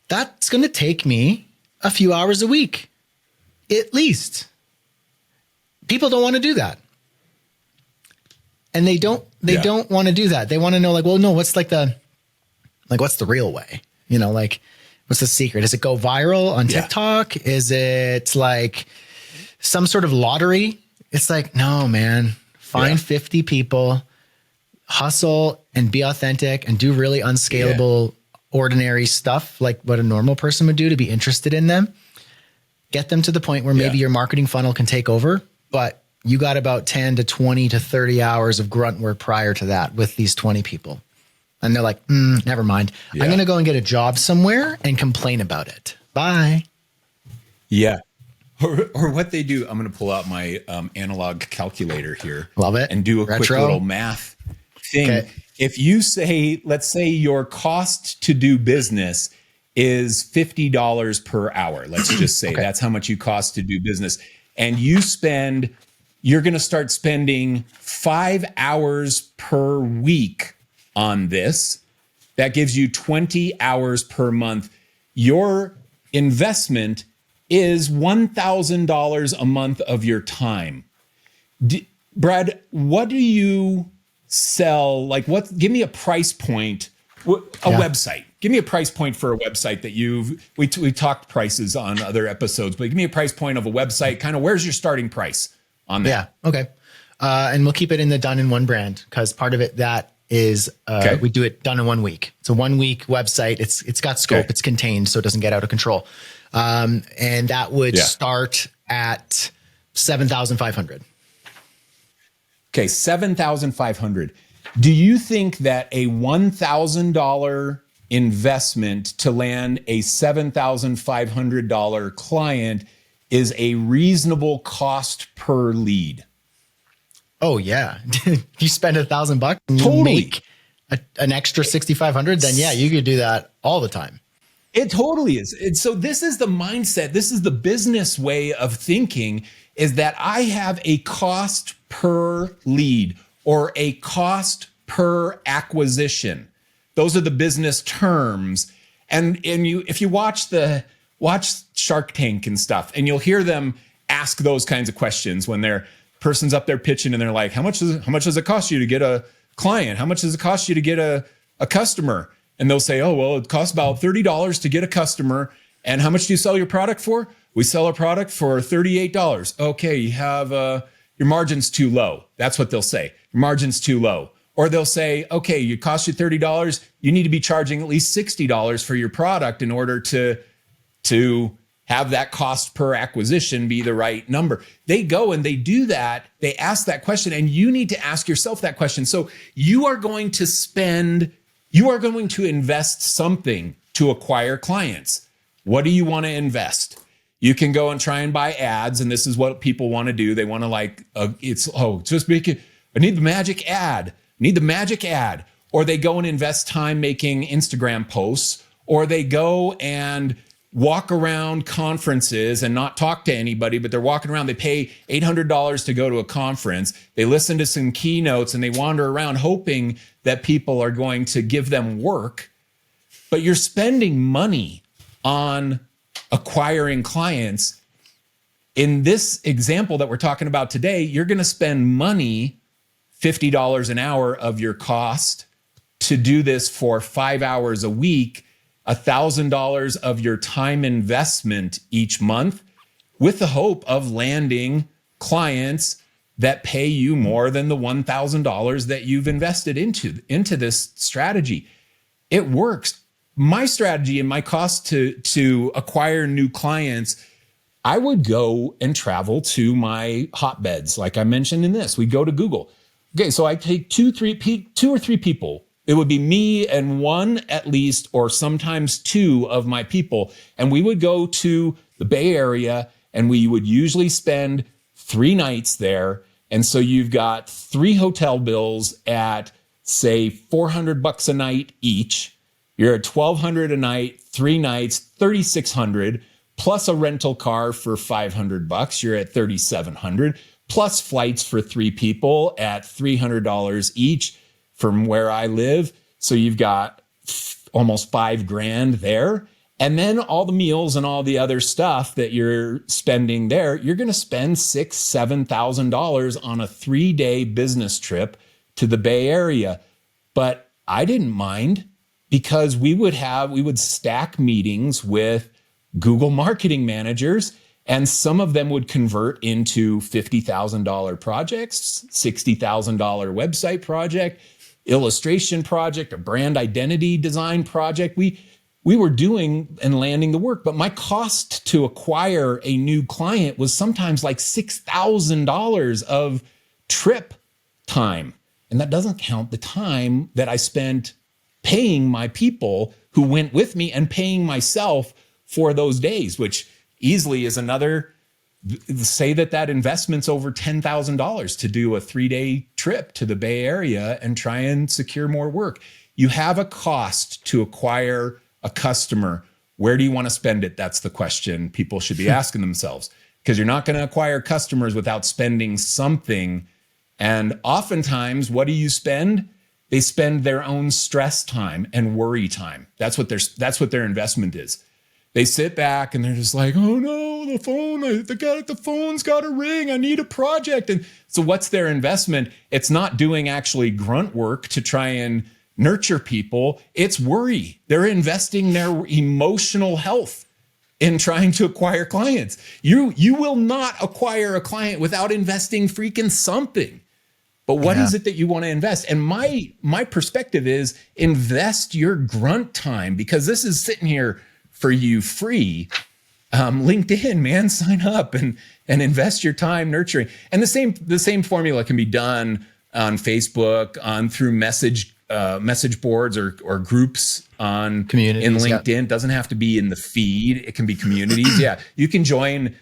That's going to take me a few hours a week, at least. People don't want to do that. And they don't want to do that. They want to know like, well, no, what's the real way? You know, like what's the secret? Does it go viral on TikTok? Is it like some sort of lottery? It's like, no, man, find 50 people, hustle and be authentic and do really unscalable, ordinary stuff like what a normal person would do to be interested in them. Get them to the point where maybe your marketing funnel can take over, but you got about 10 to 20 to 30 hours of grunt work prior to that with these 20 people. And they're like, never mind. Yeah. I'm going to go and get a job somewhere and complain about it. Bye. Yeah. Or what they do, I'm going to pull out my analog calculator here. Love it. And do a quick little math thing. Okay. If you say, let's say your cost to do business is $50 per hour. Let's just say that's how much you cost to do business. And you're going to start spending 5 hours per week on this. That gives you 20 hours per month. Your investment is $1,000 a month of your time. Brad, what do you sell? Like give me a price point, website. Give me a price point for a website that we talked prices on other episodes, but give me a price point of a website. Kind of where's your starting price on that? Yeah. Okay. And we'll keep it in the done in one brand because part of it that is we do it done in 1 week. It's a 1 week website. It's got scope. It's contained so it doesn't get out of control. And that would start at 7,500. Okay, 7,500. Do you think that a $1,000 investment to land a $7,500 client is a reasonable cost per lead? Oh yeah. You spend $1,000 and you make an extra 6,500, then you could do that all the time. It totally is. And so this is the mindset. This is the business way of thinking, is that I have a cost per lead or a cost per acquisition. Those are the business terms. And if you watch Shark Tank and stuff, and you'll hear them ask those kinds of questions when their person's up there pitching and they're like, how much does it cost you to get a client? How much does it cost you to get a customer? And they'll say, oh, well, it costs about $30 to get a customer. And how much do you sell your product for? We sell our product for $38. Okay, you have your margin's too low. That's what they'll say. Your margin's too low. Or they'll say, okay, it costs you $30. You need to be charging at least $60 for your product in order to have that cost per acquisition be the right number. They go and they do that. They ask that question, and you need to ask yourself that question. So you are going to invest something to acquire clients. What do you want to invest? You can go and try and buy ads, and this is what people want to do. They want to just make it. I need the magic ad. Or they go and invest time making Instagram posts, or they go and walk around conferences and not talk to anybody, but they're walking around. They pay $800 to go to a conference. They listen to some keynotes and they wander around hoping that people are going to give them work. But you're spending money on acquiring clients. In this example that we're talking about today, you're going to spend money, $50 an hour of your cost to do this for 5 hours a week, $1,000 of your time investment each month, with the hope of landing clients that pay you more than the $1,000 that you've invested into this strategy. It works. My strategy and my cost to acquire new clients, I would go and travel to my hotbeds. Like I mentioned in this, we go to Google. Okay, so I take two or three people. It would be me and one at least, or sometimes two of my people. And we would go to the Bay Area, and we would usually spend 3 nights there. And so you've got 3 hotel bills at, say, $400 a night each. You're at $1,200 a night, 3 nights, $3,600, plus a rental car for $500. You're at $3,700, plus flights for 3 people at $300 each from where I live. So you've got almost $5,000 there. And then all the meals and all the other stuff that you're spending there, you're going to spend $6,000-$7,000 on a 3-day business trip to the Bay Area. But I didn't mind, because we would stack meetings with Google marketing managers, and some of them would convert into $50,000 projects, $60,000 website project, illustration project, a brand identity design project. We were doing and landing the work, but my cost to acquire a new client was sometimes like $6,000 of trip time. And that doesn't count the time that I spent paying my people who went with me and paying myself for those days, which easily is another, say that investment's over $10,000 to do a 3-day trip to the Bay Area and try and secure more work. You have a cost to acquire a customer. Where do you want to spend it? That's the question people should be asking themselves, because you're not going to acquire customers without spending something. And oftentimes, what do you spend? They spend their own stress time and worry time. That's what their investment is. They sit back and they're just like, oh no, the phone's got to ring. I need a project. And so what's their investment? It's not doing actually grunt work to try and nurture people. It's worry. They're investing their emotional health in trying to acquire clients. You will not acquire a client without investing freaking something. But what is it that you want to invest? And my perspective is invest your grunt time, because this is sitting here for you free. LinkedIn, man, sign up and invest your time nurturing. And the same formula can be done on Facebook, through message boards or groups in LinkedIn. Yeah. It doesn't have to be in the feed. It can be communities. Yeah, you can join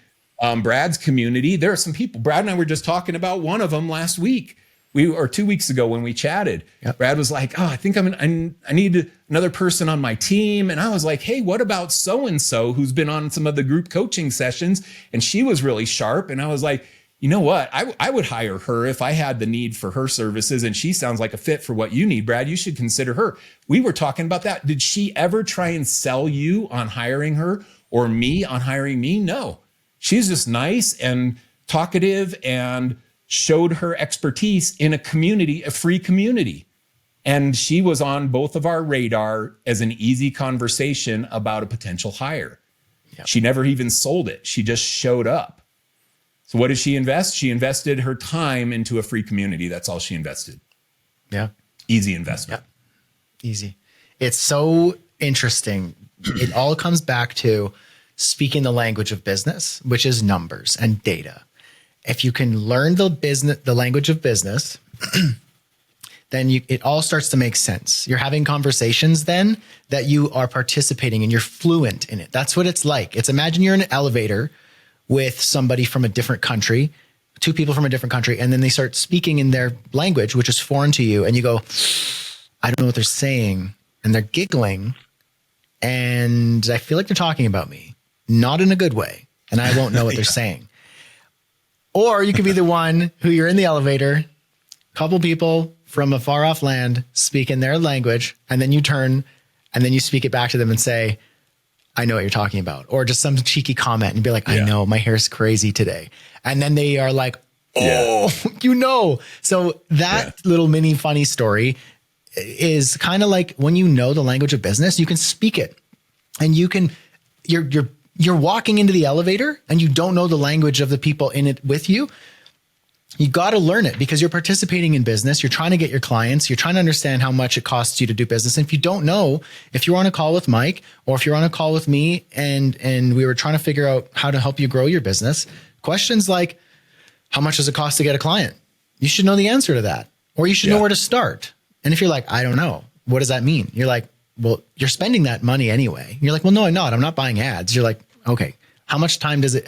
Brad's community. There are some people. Brad and I were just talking about one of them last week. 2 weeks ago when we chatted. Yep. Brad was like, "Oh, I think I need another person on my team." And I was like, "Hey, what about so-and-so who's been on some of the group coaching sessions?" And she was really sharp. And I was like, you know what? I would hire her if I had the need for her services. And she sounds like a fit for what you need, Brad. You should consider her. We were talking about that. Did she ever try and sell you on hiring her, or me on hiring me? No, she's just nice and talkative and showed her expertise in a community, a free community. And she was on both of our radar as an easy conversation about a potential hire. Yep. She never even sold it. She just showed up. So what did she invest? She invested her time into a free community. That's all she invested. Yeah. Easy investment. Yeah. Easy. It's so interesting. It all comes back to speaking the language of business, which is numbers and data. If you can learn the language of business, then it all starts to make sense. You're having conversations then that you are participating and you're fluent in it. That's what it's like. Imagine you're in an elevator with somebody from a different country, 2 people from a different country, and then they start speaking in their language, which is foreign to you. And you go, I don't know what they're saying. And they're giggling. And I feel like they're talking about me, not in a good way. And I won't know what they're saying. Or you could be the one who you're in the elevator, couple people from a far off land speak in their language, and then you turn and then you speak it back to them and say, I know what you're talking about. Or just some cheeky comment and be like, I know my hair's crazy today. And then they are like, you know. So that little mini funny story is kind of like when you know the language of business, you can speak it, and you're walking into the elevator and you don't know the language of the people in it with you. You got to learn it because you're participating in business. You're trying to get your clients. You're trying to understand how much it costs you to do business. And if you don't know, if you're on a call with Mike or if you're on a call with me and we were trying to figure out how to help you grow your business, questions like, how much does it cost to get a client? You should know the answer to that, or you should know where to start. And if you're like, I don't know, what does that mean? You're like, well, you're spending that money anyway. You're like, well, no, I'm not. I'm not buying ads. You're like, okay, how much time does it,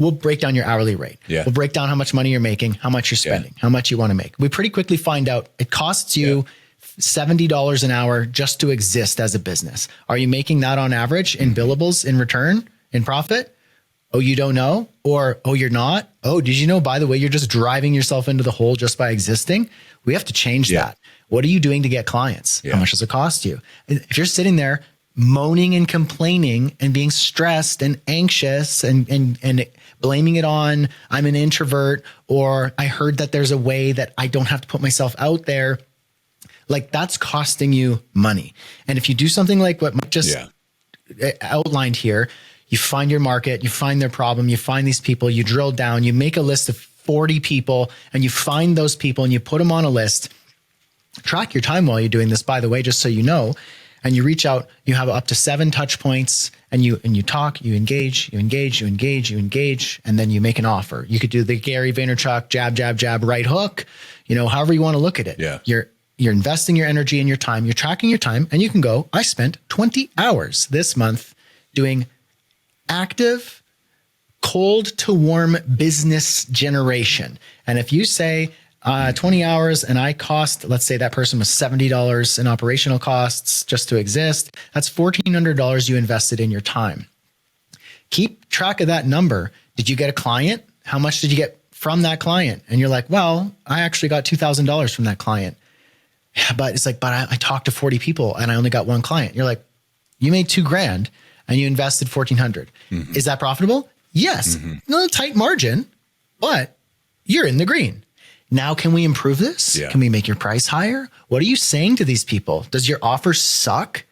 we'll break down your hourly rate. Yeah. We'll break down how much money you're making, how much you're spending, how much you want to make. We pretty quickly find out it costs you $70 an hour just to exist as a business. Are you making that on average in billables, in return, in profit? Oh, you don't know? Or, oh, you're not? Oh, did you know, by the way, you're just driving yourself into the hole just by existing? We have to change that. What are you doing to get clients? How much does it cost you? If you're sitting there moaning and complaining and being stressed and anxious and blaming it on, I'm an introvert, or I heard that there's a way that I don't have to put myself out there, like that's costing you money. And if you do something like what Mike just outlined here, you find your market, you find their problem, you find these people, you drill down, you make a list of 40 people and you find those people and you put them on a list. Track your time while you're doing this, by the way, just so you know. And you reach out, you have up to 7 touch points and you talk, you engage, and then you make an offer. You could do the Gary Vaynerchuk jab, right hook, however you want to look at it. Yeah. You're investing your energy and your time, you're tracking your time, and you can go, I spent 20 hours this month doing active, cold to warm business generation. And if you say 20 hours and I cost, let's say that person was $70 in operational costs just to exist, that's $1,400 you invested in your time. Keep track of that number. Did you get a client? How much did you get from that client? And you're like, well, I actually got $2,000 from that client. But it's like, but I talked to 40 people and I only got one client. You're like, you made $2,000 and you invested 1,400. Is that profitable? Yes. No tight margin, but you're in the green. Now, can we improve this? Can we make your price higher? What are you saying to these people? Does your offer suck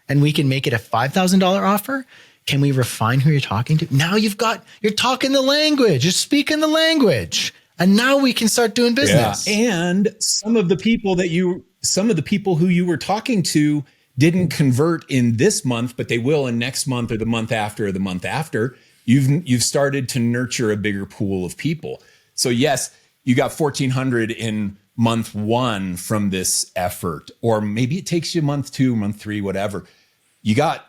and we can make it a $5,000 offer? Can we refine who you're talking to? Now you're talking the language, you're speaking the language. And now we can start doing business. Yeah. And some of the people who you were talking to didn't convert in this month, but they will in next month or the month after or the month after. You've started to nurture a bigger pool of people. So yes, you got 1,400 in month 1 from this effort, or maybe it takes you month 2, month 3, whatever. You got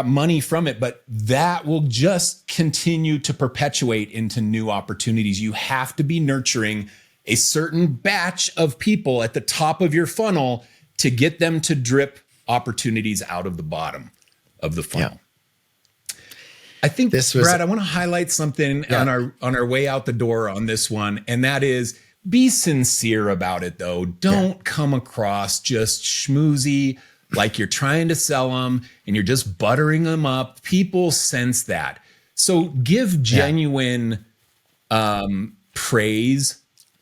money from it, but that will just continue to perpetuate into new opportunities. You have to be nurturing a certain batch of people at the top of your funnel to get them to drip opportunities out of the bottom of the funnel. I think Brad, I want to highlight something on our way out the door on this one. And that is, be sincere about it though. Don't come across just schmoozy, like you're trying to sell them and you're just buttering them up. People sense that. So give genuine praise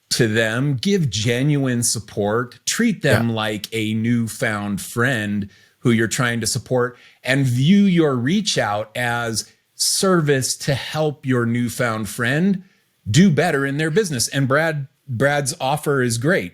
to them, give genuine support, treat them like a newfound friend who you're trying to support, and view your reach out as service to help your newfound friend do better in their business. And Brad's offer is great.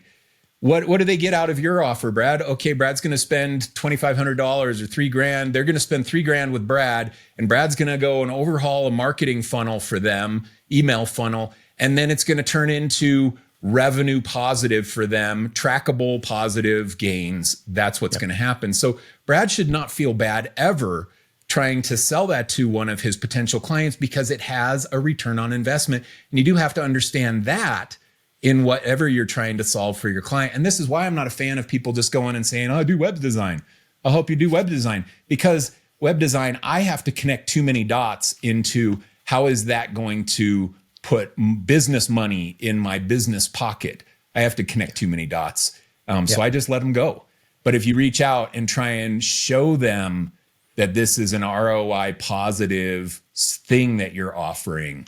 What do they get out of your offer, Brad? Okay, Brad's going to spend $2,500 or $3,000. They're going to spend $3,000 with Brad, and Brad's going to go and overhaul a marketing funnel for them, email funnel, and then it's going to turn into revenue positive for them, trackable positive gains. That's what's going to happen. So Brad should not feel bad ever trying to sell that to one of his potential clients, because it has a return on investment. And you do have to understand that in whatever you're trying to solve for your client. And this is why I'm not a fan of people just going and saying, oh, I do web design. I'll help you do web design. Because web design, I have to connect too many dots into how is that going to put business money in my business pocket. I have to connect too many dots. So I just let them go. But if you reach out and try and show them that this is an ROI positive thing that you're offering,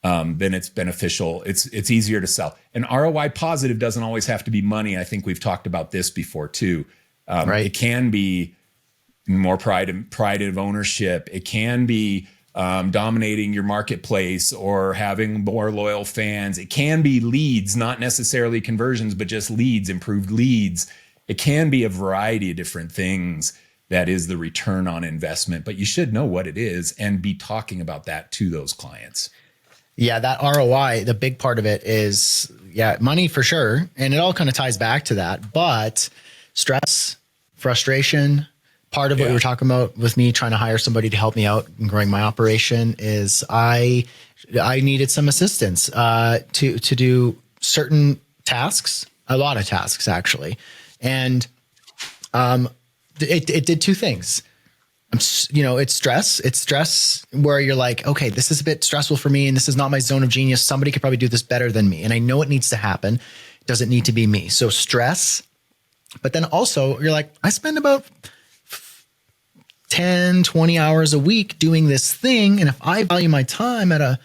then it's beneficial. It's easier to sell. And ROI positive doesn't always have to be money. I think we've talked about this before too. It can be more pride of ownership. It can be dominating your marketplace or having more loyal fans. It can be leads, not necessarily conversions, but just leads, improved leads. It can be a variety of different things. That is the return on investment, but you should know what it is and be talking about that to those clients. Yeah, that ROI, the big part of it is, money for sure. And it all kind of ties back to that, but stress, frustration, part of what we were talking about with me trying to hire somebody to help me out in growing my operation is I needed some assistance to do certain tasks, a lot of tasks actually. And it did two things. It's stress where you're like, okay, this is a bit stressful for me and this is not my zone of genius. Somebody could probably do this better than me. And I know it needs to happen. It doesn't need to be me. So stress, but then also you're like, I spend about 10, 20 hours a week doing this thing. And if I value my time at a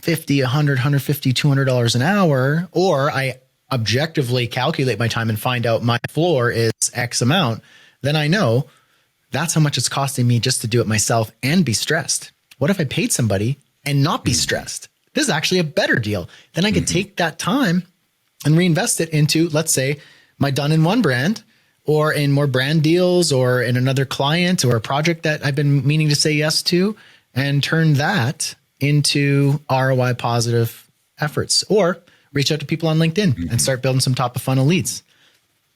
$50, $100, $150, $200 an hour, or I objectively calculate my time and find out my floor is X amount, then I know that's how much it's costing me just to do it myself and be stressed. What if I paid somebody and not be stressed? This is actually a better deal. Then I could take that time and reinvest it into, let's say, my done-in-one brand, or in more brand deals, or in another client or a project that I've been meaning to say yes to, and turn that into ROI positive efforts, or reach out to people on LinkedIn and start building some top of funnel leads.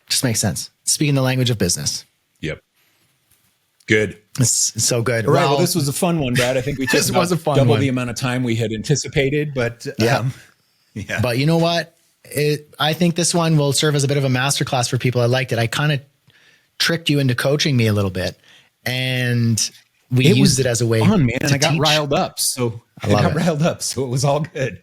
Just makes sense. Speaking the language of business. Yep. Good. It's so good. All right. Well, this was a fun one, Brad. I think we took double the amount of time we had anticipated, but yeah. But you know what? I think this one will serve as a bit of a masterclass for people. I liked it. I kind of tricked you into coaching me a little bit, and we used it as a way fun, man. And I got teach. riled up. So it was all good.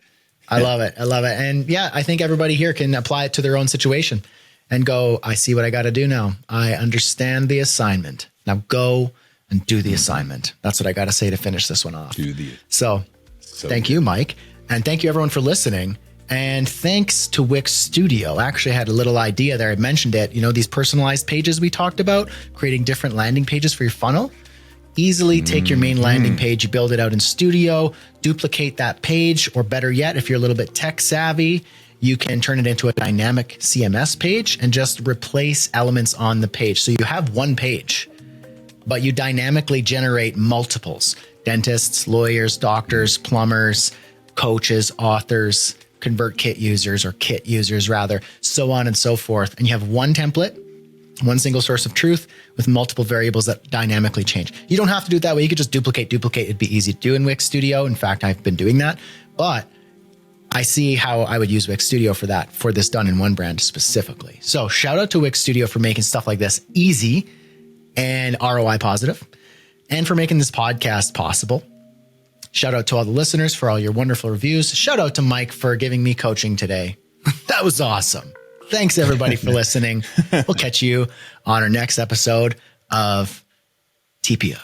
I love it. And yeah, I think everybody here can apply it to their own situation and go, I see what I got to do now. I understand the assignment. Now go and do the assignment. That's what I got to say to finish this one off. So thank you, Mike. And thank you everyone for listening. And thanks to Wix Studio. Actually, I had a little idea there. I mentioned it. These personalized pages we talked about, creating different landing pages for your funnel. Easily take your main landing page, you build it out in Studio, duplicate that page, or better yet, if you're a little bit tech savvy, you can turn it into a dynamic CMS page and just replace elements on the page. So you have one page, but you dynamically generate multiples: dentists, lawyers, doctors, plumbers, coaches, authors, ConvertKit users, or kit users rather, so on and so forth. And you have one template, one single source of truth with multiple variables that dynamically change. You don't have to do it that way. You could just duplicate. It'd be easy to do in Wix Studio. In fact, I've been doing that, but I see how I would use Wix Studio for that, for this done-in-one brand specifically. So shout out to Wix Studio for making stuff like this easy and ROI positive, and for making this podcast possible. Shout out to all the listeners for all your wonderful reviews. Shout out to Mike for giving me coaching today. That was awesome. Thanks everybody for listening. We'll catch you on our next episode of TPO.